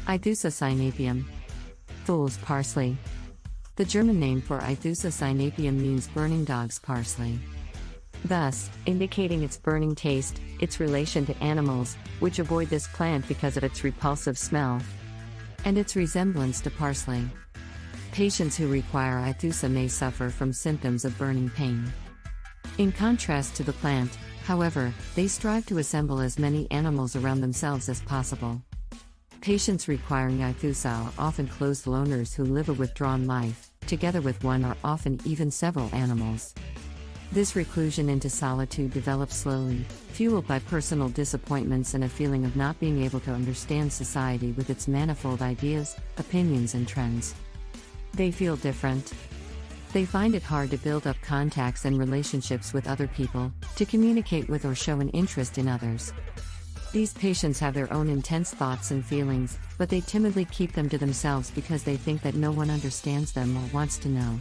Aethusa Cynapium. Fool's parsley. The German name for Aethusa Cynapium means burning dog's parsley, thus indicating its burning taste, its relation to animals, which avoid this plant because of its repulsive smell, and its resemblance to parsley. Patients who require Aethusa may suffer from symptoms of burning pain. In contrast to the plant, however, they strive to assemble as many animals around themselves as possible. Patients requiring Aethusa are often closed loners who live a withdrawn life, together with one or often even several animals. This reclusion into solitude develops slowly, fueled by personal disappointments and a feeling of not being able to understand society with its manifold ideas, opinions and trends. They feel different. They find it hard to build up contacts and relationships with other people, to communicate with or show an interest in others. These patients have their own intense thoughts and feelings, but they timidly keep them to themselves because they think that no one understands them or wants to know.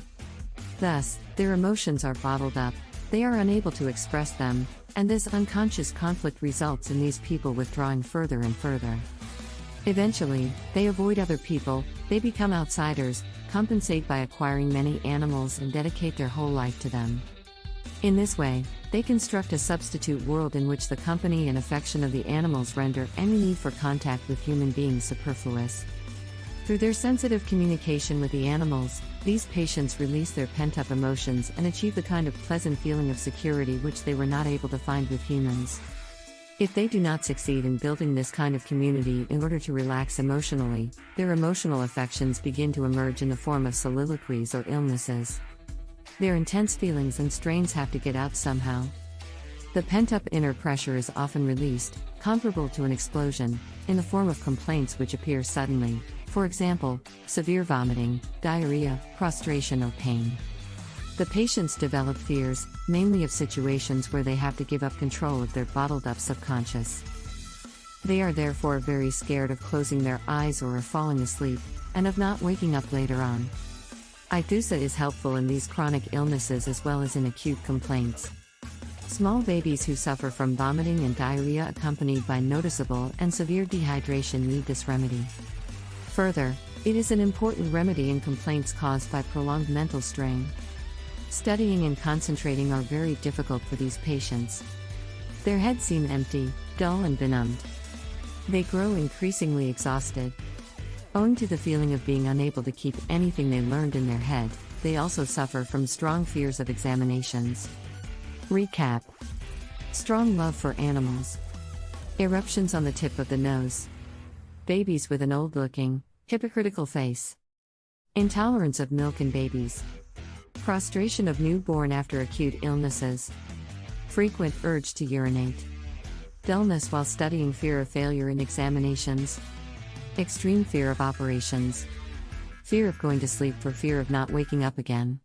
Thus, their emotions are bottled up, they are unable to express them, and this unconscious conflict results in these people withdrawing further and further. Eventually, they avoid other people, they become outsiders, compensate by acquiring many animals and dedicate their whole life to them. In this way, they construct a substitute world in which the company and affection of the animals render any need for contact with human beings superfluous. Through their sensitive communication with the animals, these patients release their pent-up emotions and achieve the kind of pleasant feeling of security which they were not able to find with humans. If they do not succeed in building this kind of community in order to relax emotionally, their emotional affections begin to emerge in the form of soliloquies or illnesses. Their intense feelings and strains have to get out somehow. The pent-up inner pressure is often released, comparable to an explosion, in the form of complaints which appear suddenly, for example, severe vomiting, diarrhea, prostration or pain. The patients develop fears, mainly of situations where they have to give up control of their bottled-up subconscious. They are therefore very scared of closing their eyes or of falling asleep, and of not waking up later on. Aethusa is helpful in these chronic illnesses as well as in acute complaints. Small babies who suffer from vomiting and diarrhea accompanied by noticeable and severe dehydration need this remedy. Further, it is an important remedy in complaints caused by prolonged mental strain. Studying and concentrating are very difficult for these patients. Their heads seem empty, dull and benumbed. They grow increasingly exhausted. Owing to the feeling of being unable to keep anything they learned in their head, they also suffer from strong fears of examinations. Recap. Strong love for animals. Eruptions on the tip of the nose. Babies with an old-looking, hypocritical face. Intolerance of milk in babies. Prostration of newborn after acute illnesses. Frequent urge to urinate. Dullness while studying, fear of failure in examinations. Extreme fear of operations. Fear of going to sleep for fear of not waking up again.